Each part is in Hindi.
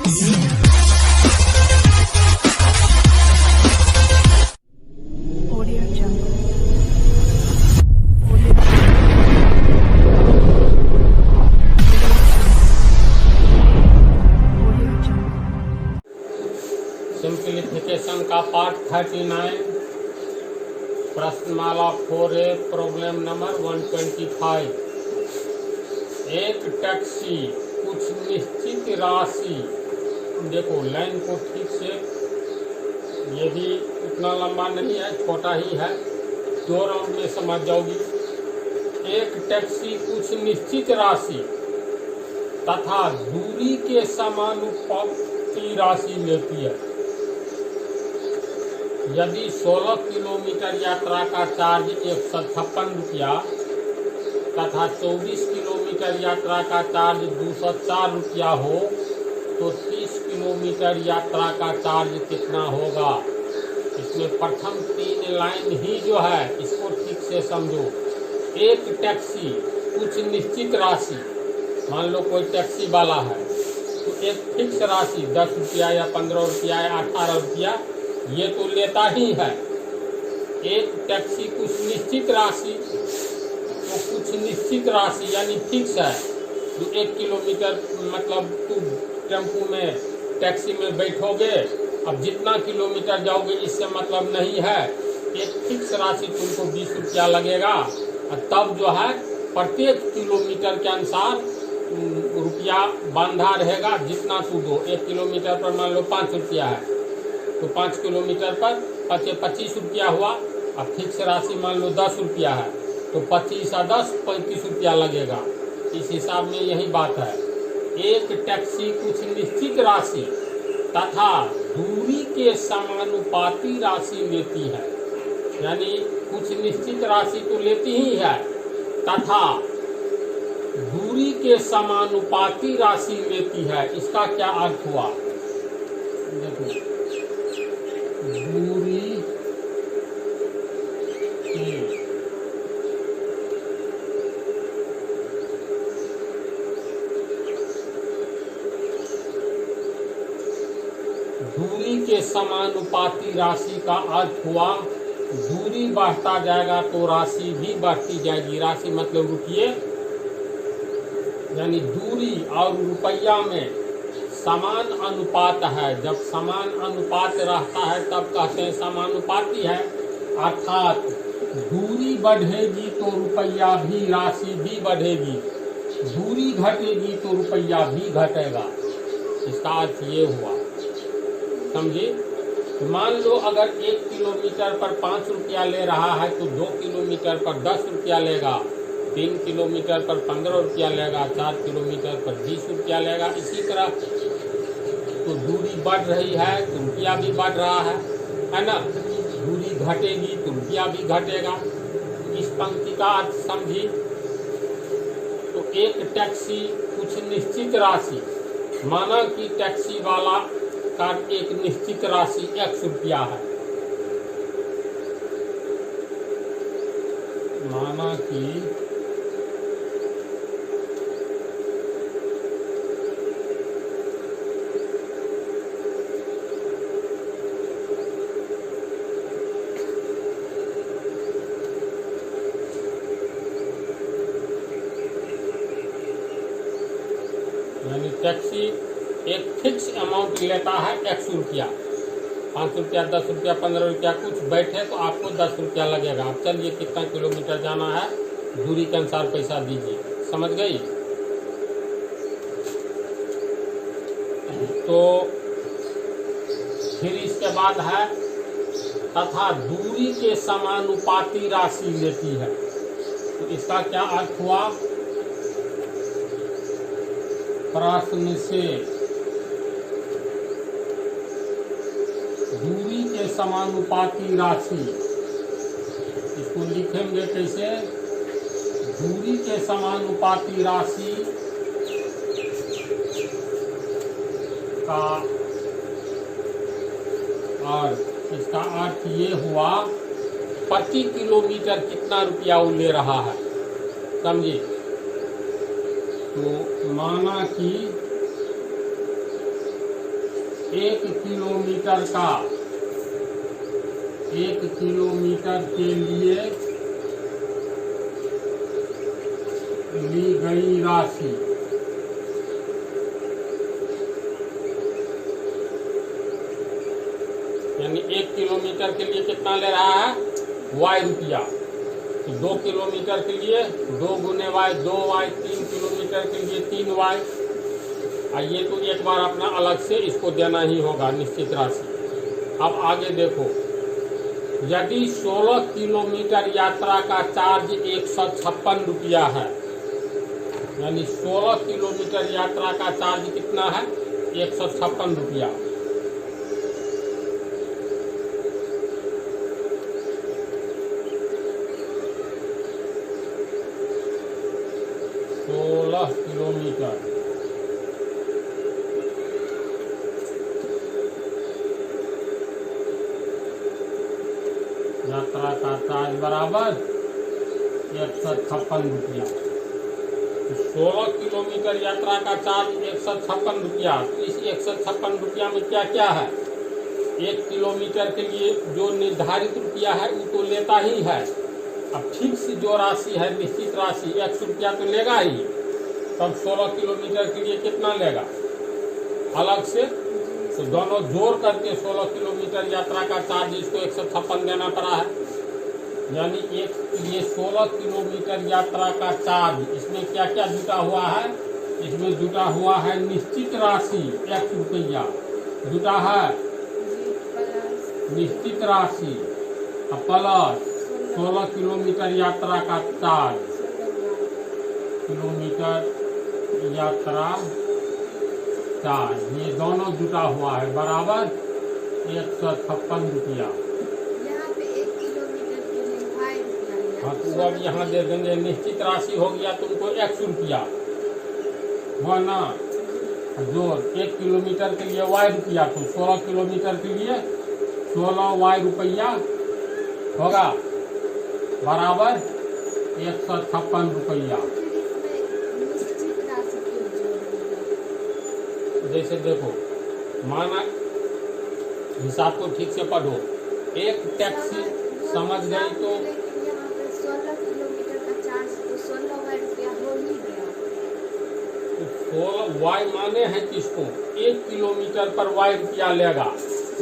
Audio Jungle. सिंप्लीफिकेशन का पार्ट 39 प्रश्नमाला 4A प्रॉब्लम नंबर 125। एक टैक्सी कुछ निश्चित राशि, देखो लाइन को ठीक से, ये भी उतना लंबा नहीं है, छोटा ही है, 2 राउंड में समझ जाओगी। एक टैक्सी कुछ निश्चित राशि तथा दूरी के समानुपाती राशि लेती है। यदि 16 किलोमीटर यात्रा का चार्ज 156 रुपया तथा 24 किलोमीटर यात्रा का चार्ज 204 रुपया हो तो 30 किलोमीटर यात्रा का चार्ज कितना होगा। इसमें प्रथम 3 लाइन ही जो है इसको ठीक से समझो। एक टैक्सी कुछ निश्चित राशि, मान लो कोई टैक्सी वाला है तो एक फिक्स राशि 10 रुपया या 15 रुपया या 18 रुपया ये तो लेता ही है। एक टैक्सी कुछ निश्चित राशि, तो कुछ निश्चित राशि यानी फिक्स है। तो 1 किलोमीटर मतलब तुम टेम्पू में टैक्सी में बैठोगे, अब जितना किलोमीटर जाओगे इससे मतलब नहीं है। एक फिक्स राशि तुमको 20 रुपया लगेगा और तब जो है प्रत्येक किलोमीटर के अनुसार रुपया बांधा रहेगा जितना तू दो। 1 किलोमीटर पर मान लो 5 रुपया है तो 5 किलोमीटर पर 25 रुपया हुआ। अब फिक्स राशि मान लो 10 रुपया है तो 25 और 10 35 रुपया लगेगा। इस हिसाब में यही बात है। एक टैक्सी कुछ निश्चित राशि तथा दूरी के समानुपाती राशि लेती है, यानी कुछ निश्चित राशि तो लेती ही है तथा दूरी के समानुपाती राशि लेती है। इसका क्या अर्थ हुआ, देखो, दूरी के समानुपाती राशि का अर्थ हुआ दूरी बढ़ता जाएगा तो राशि भी बढ़ती जाएगी। राशि मतलब रुपये, यानी दूरी और रुपया में समान अनुपात है। जब समान अनुपात रहता है तब कहते हैं समानुपाती है। अर्थात दूरी बढ़ेगी तो रुपया भी, राशि भी बढ़ेगी, दूरी घटेगी तो रुपया भी घटेगा। इसका अर्थ ये हुआ, समझे। तो मान लो अगर 1 किलोमीटर पर 5 रुपया ले रहा है तो 2 किलोमीटर पर 10 रुपया लेगा, 3 किलोमीटर पर 15 रुपया लेगा, 4 किलोमीटर पर 20 रुपया लेगा। इसी तरह तो दूरी बढ़ रही है तो रुपया भी बढ़ रहा है ना। दूरी घटेगी तो रुपया भी घटेगा। इस पंक्ति का अर्थ समझी। तो एक टैक्सी कुछ निश्चित राशि, माना कि टैक्सी वाला का एक निश्चित राशि 100 रुपया है, माना कि टैक्सी एक फिक्स अमाउंट लेता है 100 रुपया, 5 रुपया, 10 रुपया, 15 रुपया, कुछ बैठे तो आपको 10 रुपया लगेगा। अब चलिए कितना किलोमीटर जाना है, दूरी के अनुसार पैसा दीजिए। समझ गई। तो फिर इसके बाद है तथा दूरी के समानुपाती राशि लेती है। तो इसका क्या अर्थ हुआ, प्रश्न से दूरी के समानुपाती राशि, इसको लिखेंगे कैसे, दूरी के समानुपाती राशि का अर्थ, इसका अर्थ ये हुआ प्रति किलोमीटर कितना रुपया वो ले रहा है, समझे। तो माना कि 1 किलोमीटर के लिए ली गई राशि यानी 1 किलोमीटर के लिए कितना ले रहा है y रुपया। तो 2 किलोमीटर के लिए 2 गुने y 2y, 3 किलोमीटर के लिए 3y। ये तो एक बार अपना अलग से इसको देना ही होगा निश्चित राशि। अब आगे देखो, यदि 16 किलोमीटर यात्रा का चार्ज 156 रुपया है, यानी 16 किलोमीटर यात्रा का चार्ज कितना है 156 रुपया। किलोमीटर यात्रा का चार्ज बराबर 156 रुपया। 16 किलोमीटर यात्रा का चार्ज 156 रुपया। तो इस 156 रुपया में क्या क्या है? 1 किलोमीटर के लिए जो निर्धारित रुपया है वो तो लेता ही है। अब फिक्स जो राशि है निश्चित राशि 100 रुपया तो लेगा ही। तब 16 किलोमीटर के लिए कितना लेगा अलग से? तो दोनों जोड़ करके 16 किलोमीटर यात्रा का चार्ज इसको 156 देना पड़ा है। यानी ये 16 किलोमीटर यात्रा का चार्ज, इसमें क्या क्या जुटा हुआ है? इसमें जुटा हुआ है निश्चित राशि 1 रुपया जुटा है, निश्चित राशि प्लस 16 किलोमीटर यात्रा का चार्ज, किलोमीटर यात्रा चार्ज, ये दोनों जुटा हुआ है बराबर 156 रुपया। हाँ तो अब यहाँ दे देंगे निश्चित राशि हो गया तुमको 100 रुपया हुआ ना, जोर 1 किलोमीटर के लिए y रुपया, तो 16 किलोमीटर के लिए 16y रुपया होगा बराबर 156 रुपया। जैसे देखो, माना हिसाब को ठीक से पढ़ो, एक टैक्सी समझ गई तो 16 किलोमीटर का चार्ज तो 16 रुपया हो ही गया। 16 y माने हैं किसको? 1 किलोमीटर पर y रुपया लेगा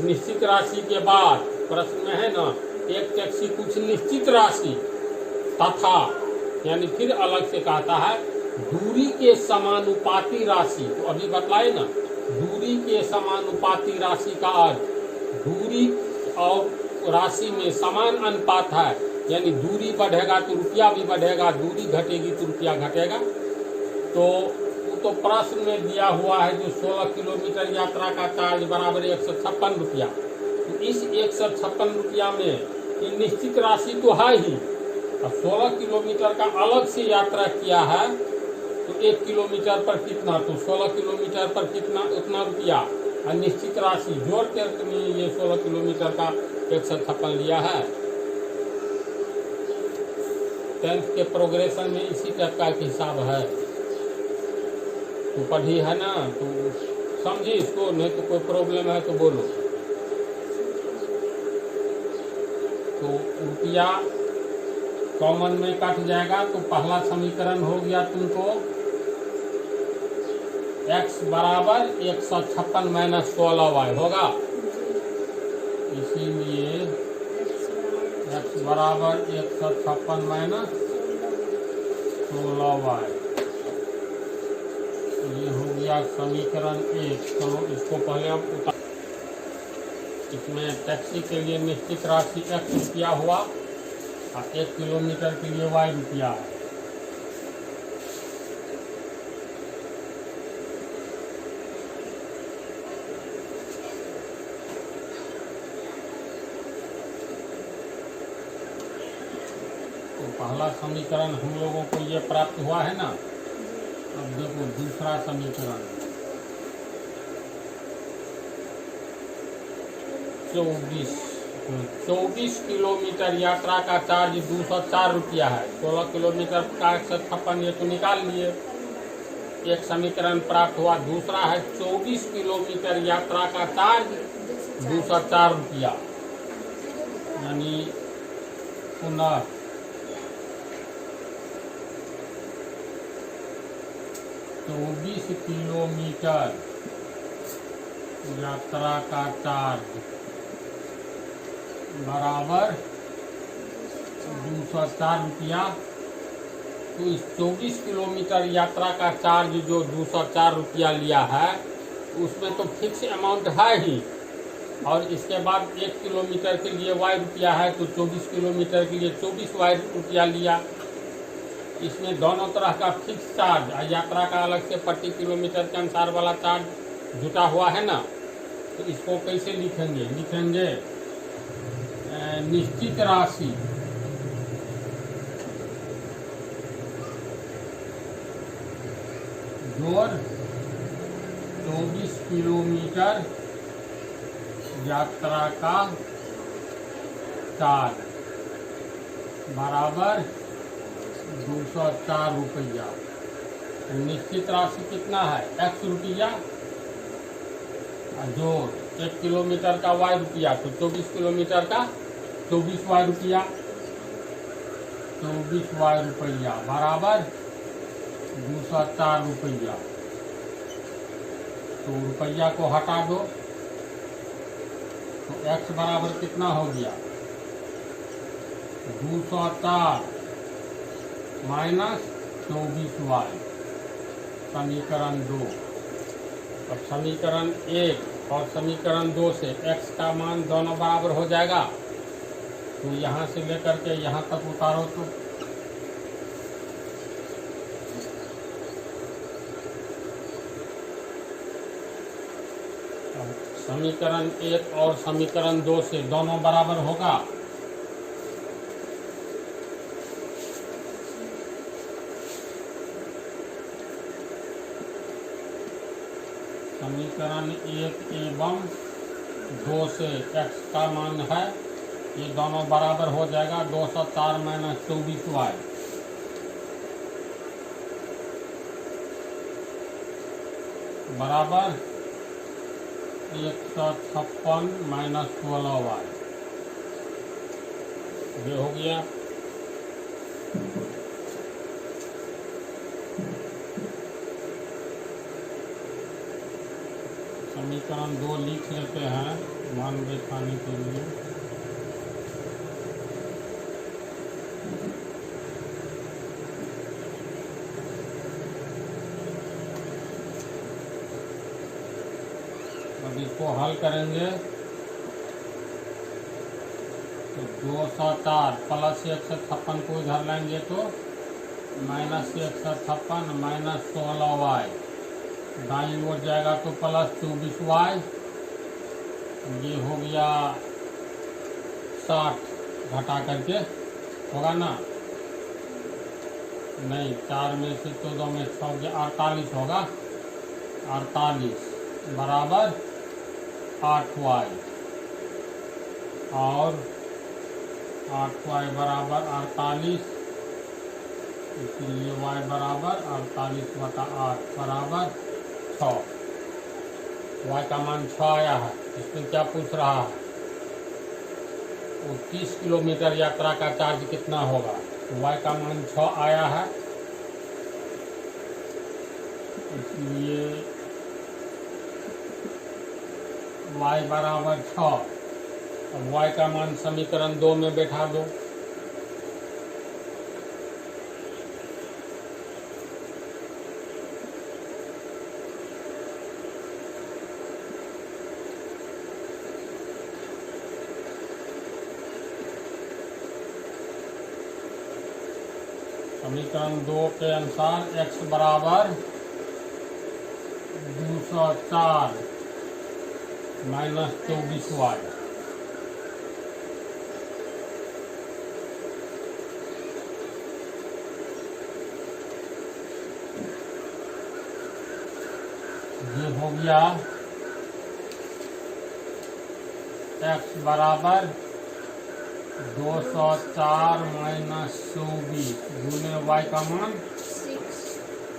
निश्चित राशि के बाद। प्रश्न में है ना, एक टैक्सी कुछ निश्चित राशि तथा, यानी फिर अलग से कहता है दूरी के समानुपाती राशि। तो अभी बतलाए ना, दूरी के समानुपाती राशि का अर्थ दूरी और राशि में समान अनुपात है, यानी दूरी बढ़ेगा तो रुपया भी बढ़ेगा, दूरी घटेगी तो रुपया घटेगा। तो वो तो प्रश्न में दिया हुआ है जो 16 किलोमीटर यात्रा का चार्ज बराबर 156 रुपया। तो इस 156 रुपया में ये निश्चित राशि तो है ही, अब 16 किलोमीटर का अलग से यात्रा किया है तो 1 किलोमीटर पर कितना, तो 16 किलोमीटर पर कितना, उतना रुपया और निश्चित राशि जोड़ कर ये 16 किलोमीटर का 156 लिया है। 10th के प्रोग्रेशन में इसी टाइप का हिसाब है। तो पढ़ी है ना, तो समझी इसको, नहीं तो कोई प्रॉब्लम है तो बोलो। तो रुपया कॉमन में कट जाएगा, तो पहला समीकरण हो गया तुमको x बराबर 156 माइनस 16y होगा। इसीलिए x बराबर 156 माइनस 16y, ये हो गया समीकरण 1। चलो इसको पहले हम उतार, इसमें टैक्सी के लिए निश्चित राशि 1 रुपया हुआ और 1 किलोमीटर के लिए y रुपया है। तो पहला समीकरण हम लोगों को ये प्राप्त हुआ है ना। अब देखो दूसरा समीकरण 24 किलोमीटर यात्रा का चार्ज 204 रुपया है। 16 किलोमीटर का 156 ये तो निकाल लिए। एक समीकरण प्राप्त हुआ। दूसरा है 24 किलोमीटर यात्रा का चार्ज 204 रुपया, यानी पुनः 24 किलोमीटर यात्रा का चार्ज बराबर 204 रुपया। तो इस 24 किलोमीटर यात्रा का चार्ज जो 204 रुपया लिया है उसमें तो फिक्स अमाउंट है ही, और इसके बाद 1 किलोमीटर के लिए वाई रुपया है, तो 24 किलोमीटर के लिए 24 वाई रुपया लिया। इसमें दोनों तरह का फिक्स चार्ज और यात्रा का अलग से प्रति किलोमीटर के अनुसार वाला चार्ज जुटा हुआ है ना। तो इसको कैसे लिखेंगे? लिखेंगे निश्चित राशि जोड़ 24 किलोमीटर यात्रा का चार्ज बराबर 204 रुपया। निश्चित राशि कितना है? x रुपया, जोड़ 1 किलोमीटर का y रुपया, तो 24 किलोमीटर का 24 y रुपया, 24 y रुपया बराबर 204 रुपया। तो रुपया को हटा दो तो x बराबर कितना हो गया? 204 माइनस 24y, समीकरण 2। अब समीकरण 1 और समीकरण 2 से x का मान दोनों बराबर हो जाएगा। तो यहाँ से लेकर के यहाँ तक उतारो तो समीकरण 1 और समीकरण 2 से दोनों बराबर होगा। समीकरण 1 एवं 2 से x का मान है, ये दोनों बराबर हो जाएगा। 204 माइनस 24y बराबर 156 माइनस 12y। ये हो गया। समीकरण 2 लिख लेते हैं मान बैठाने के लिए। अब इसको हल करेंगे तो 204 प्लस 156 को इधर लाएंगे तो माइनस 156 माइनस 16y, दाईं ओर जाएगा तो प्लस 24y। ये हो गया 60, घटा करके होगा ना? नहीं, 4 में से 14 में 6 गया 48 होगा। 48 बराबर 8y, और 8y बराबर 48, इसलिए y बराबर 48/8 बराबर 6। y का मान 6 आया है। इसमें क्या पूछ रहा है? वो 30 किलोमीटर यात्रा का चार्ज कितना होगा? y का मान 6 आया है, इसलिए y बराबर 6। अब y का मान समीकरण 2 में बैठा दो। समीकरण 2 के अनुसार x बराबर 204 माइनस 24y। ये हो गया x बराबर 204 माइनस 24 गुने y का मान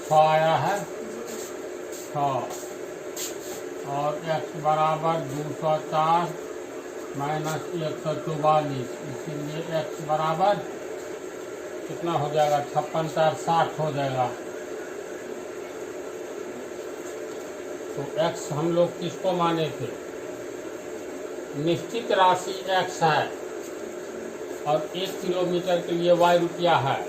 6 आया है। 6 और x बराबर 204 माइनस 144, इसीलिए x बराबर कितना हो जाएगा, 56 4 60 हो जाएगा। तो x हम लोग किसको माने थे, निश्चित राशि x है और 1 किलोमीटर के लिए y रुपया है।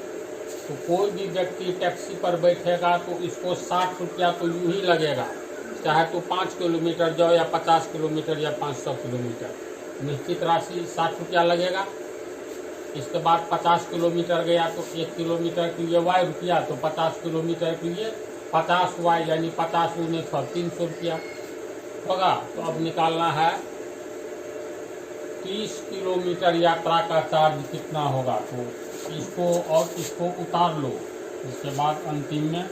तो कोई भी व्यक्ति टैक्सी पर बैठेगा तो इसको 60 रुपया तो यूँ ही लगेगा, चाहे तो 5 किलोमीटर जाओ या 50 किलोमीटर या 500 किलोमीटर, निश्चित राशि 60 रुपया लगेगा। इसके बाद 50 किलोमीटर गया तो 1 किलोमीटर के लिए y रुपया, तो 50 किलोमीटर के लिए 50 y यानी 50 × 6 300 रुपया होगा। तो अब निकालना है 30 किलोमीटर यात्रा का चार्ज कितना होगा। तो इसको और इसको उतार लो, इसके बाद अंतिम में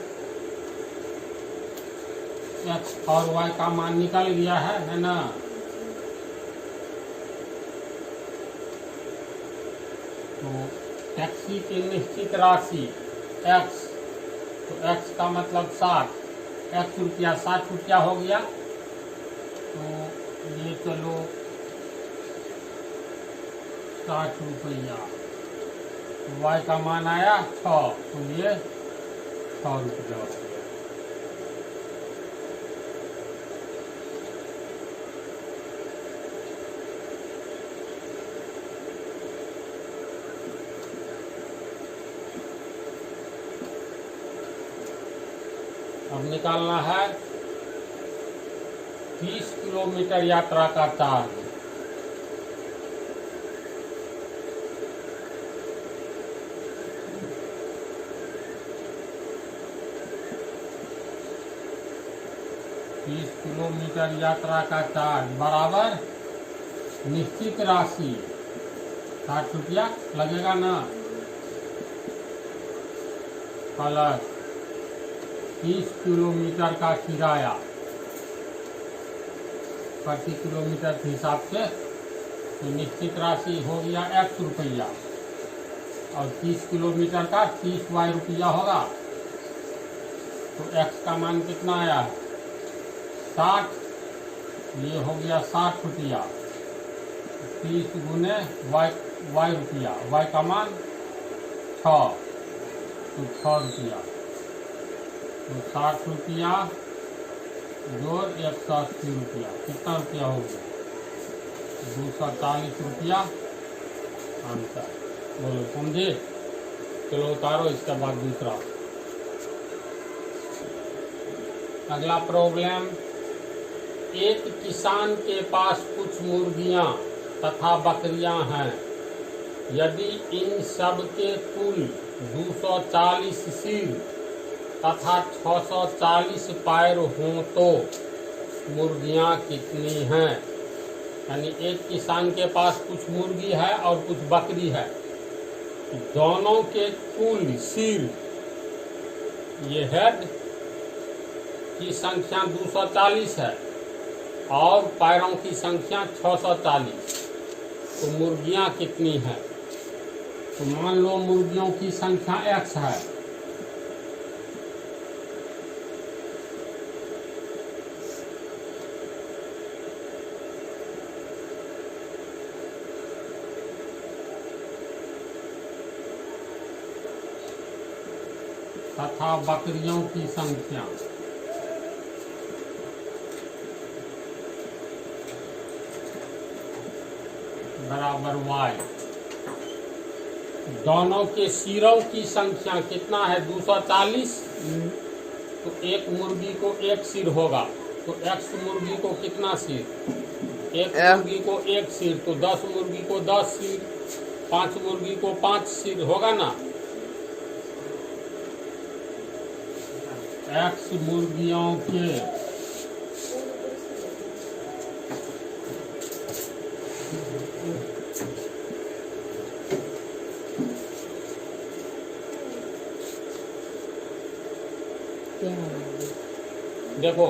x और y का मान निकल गया है ना। तो टैक्सी की निश्चित राशि x, तो x का मतलब 60, x रुपया 60 रुपया हो गया। तो ये चलो 60 रुपया, y का मान आया 6, तो ये 6 रुपया हो गया। अब निकालना है 30 किलोमीटर यात्रा का चार्ज। किलोमीटर यात्रा का चार्ज बराबर निश्चित राशि 60 रुपया लगेगा ना, प्लस 30 किलोमीटर का किराया प्रति किलोमीटर के हिसाब से, तो निश्चित राशि हो गया x रुपया और 30 किलोमीटर का 30 y रुपया होगा। तो x का मान कितना आया, 60, ये हो गया 60 रुपया, 30 × y रुपया, y का मान 6, तो 6 रुपया, तो 60 रुपया जोड़ 180 रुपया, कितना रुपया हो गया, 240 रुपया आंसर। बोलो समझे, चलो उतारो इसके बाद दूसरा। अगला प्रॉब्लम, एक किसान के पास कुछ मुर्गियां तथा बकरियां हैं। यदि इन सब के कुल 240 सिर तथा 640 पैर हों तो मुर्गियां कितनी हैं। यानी एक किसान के पास कुछ मुर्गी है और कुछ बकरी है, दोनों के कुल सिर, ये हेड की संख्या 240 है और पैरों की संख्या 640, तो मुर्गियां कितनी हैं। तो मान लो मुर्गियों की संख्या x है, तथा बकरियों की संख्या बराबर y। दोनों के सिरों की संख्या कितना है, 240, तो एक मुर्गी को एक सिर होगा, तो x मुर्गी को कितना सिर, एक मुर्गी को एक सिर, तो 10 मुर्गी को 10 सिर, 5 मुर्गी को 5 सिर होगा ना। x मुर्गियों के देखो,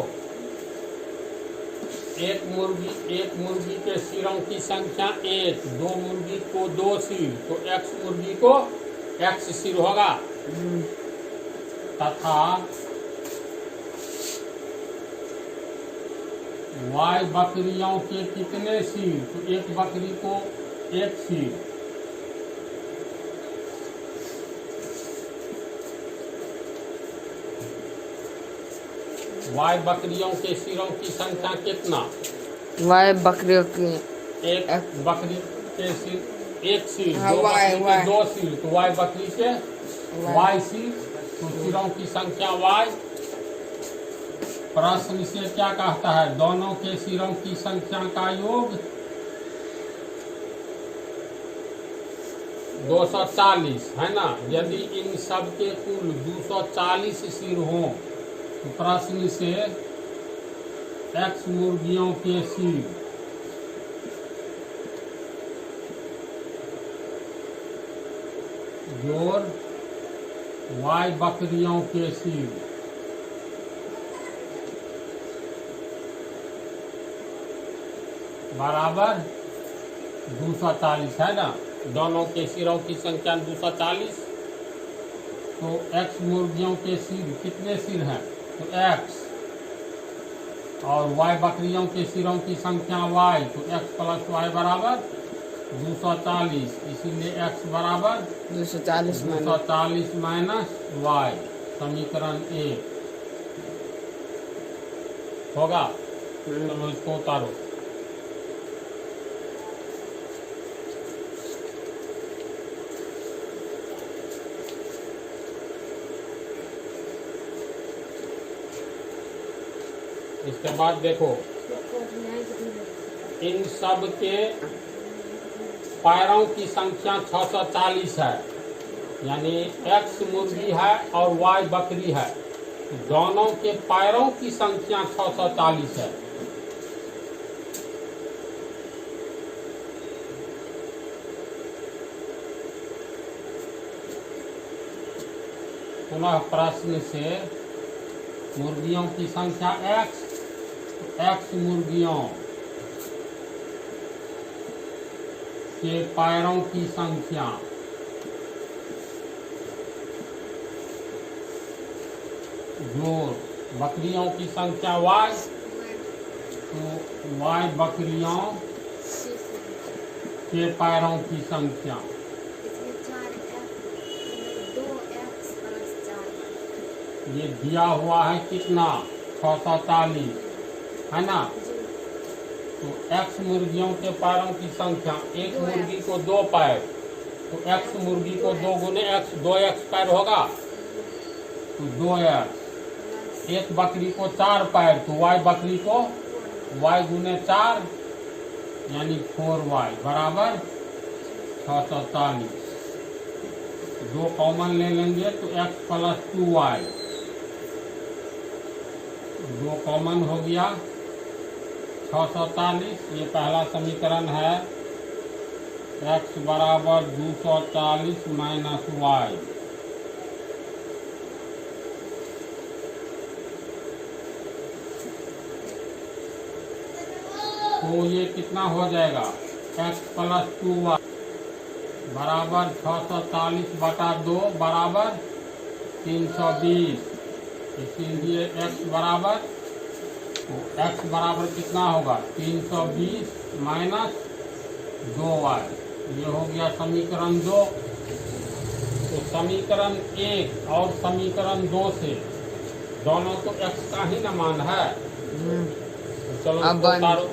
एक मुर्गी के सिरों की संख्या 1, 2 मुर्गी को 2 सिर, तो x मुर्गी को x सिर होगा, तथा वाई बकरियों के कितने सिर, तो एक बकरी को एक सिर, वाई बकरियों के सिरों की संख्या कितना, वाई बकरियों की एक बकरी के सिर एक सिर, हाँ, दो वाई, बकरी के वाई। दो सिर, तो वाई बकरी के वाई सिर, तो सिरों की संख्या वाई। प्रश्न से क्या कहता है, दोनों के सिरों की संख्या का योग 240 है ना। यदि इन सब के कुल 240 सिर हों तो प्रश्न से x मुर्गियों के सिर जोड़ y बकरियों के सिर बराबर 240 है ना। दोनों के सिरों की संख्या 240, तो x मुर्गियों के सिर कितने सिर हैं, तो x, और y बकरियों के सिरों की संख्या y, तो x प्लस y बराबर 240, इसीलिए x बराबर 240 माइनस y, समीकरण 1 होगा। चलो इसको उतारो। इसके बाद देखो, इन सब के पैरों की संख्या 640 है, यानी x मुर्गी है और y बकरी है, दोनों के पैरों की संख्या 640 है। पुनः प्रश्न से मुर्गियों की संख्या x मुर्गियों के पैरों की संख्या जोड़ बकरियों की संख्या y, तो y बकरियों के पैरों की संख्या, ये दिया हुआ है कितना, 640 है ना। तो x मुर्गियों के पैरों की संख्या, एक मुर्गी को 2 पैर, तो x मुर्गी को 2 गुने x, 2x पैर होगा, तो 2x। एक बकरी को 4 पैर, तो y बकरी को y गुने 4 यानी 4y बराबर 640। 2 कॉमन ले लेंगे तो x प्लस 2y, 2 कॉमन हो गया 640। ये पहला समीकरण है, x बराबर 240 माइनस y, तो ये कितना हो जाएगा, x प्लस 2y बराबर 640 बटा 2 बराबर 320, इसीलिए x बराबर, तो x बराबर कितना होगा, 320 माइनस 2y, ये हो गया समीकरण 2। तो समीकरण 1 और समीकरण 2 से दोनों तो x का ही न मान है, तो चलो अब इसको उतारो।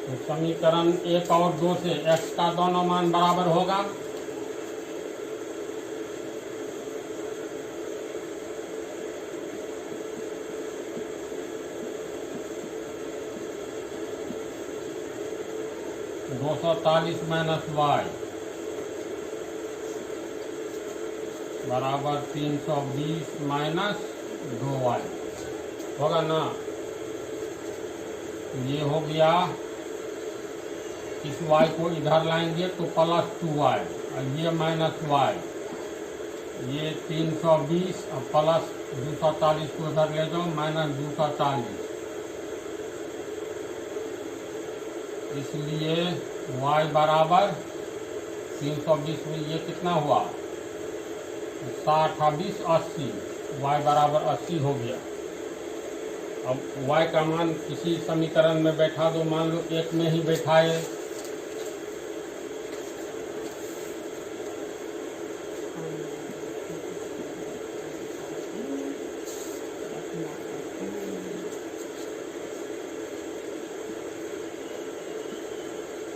तो समीकरण 1 और 2 से x का दोनों मान बराबर होगा, दो 240 माइनस y बराबर 320 माइनस 2y होगा ना। ये हो गया, इस y को इधर लाएंगे तो प्लस 2y, और ये माइनस y, ये 320 और प्लस 240 को इधर ले जाओ माइनस 240, इसलिए y बराबर 320 में ये कितना हुआ, 60 20 80, y बराबर 80 हो गया। अब y का मान किसी समीकरण में बैठा दो, मान लो एक में ही बैठाए,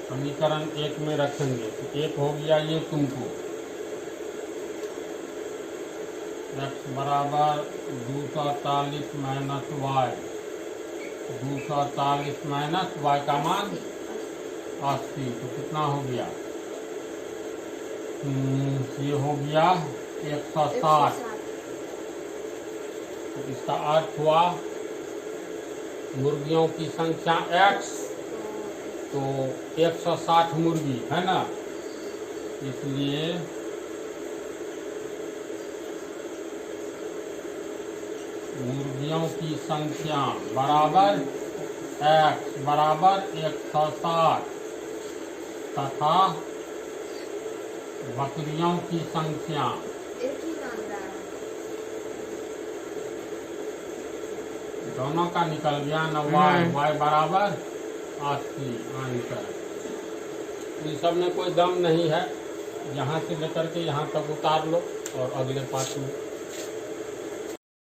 समीकरण एक में रखेंगे तो एक हो गया ये तुमको x बराबर 240 माइनस y, 240 माइनस y का मान 80, तो कितना हो गया? ये हो गया 160। तो इसका अर्थ हुआ मुर्गियों की संख्या x, तो 160 मुर्गी है ना, इसलिए मुर्गियों की संख्या बराबर x बराबर 160 तथा बकरियों की संख्या एक ही मान रहा है। दोनों का निकल गया ना, y बराबर 80 आंसर। इस सब में कोई दम नहीं है, यहाँ से लेकर के यहाँ तक उतार लो और अगले पाठ में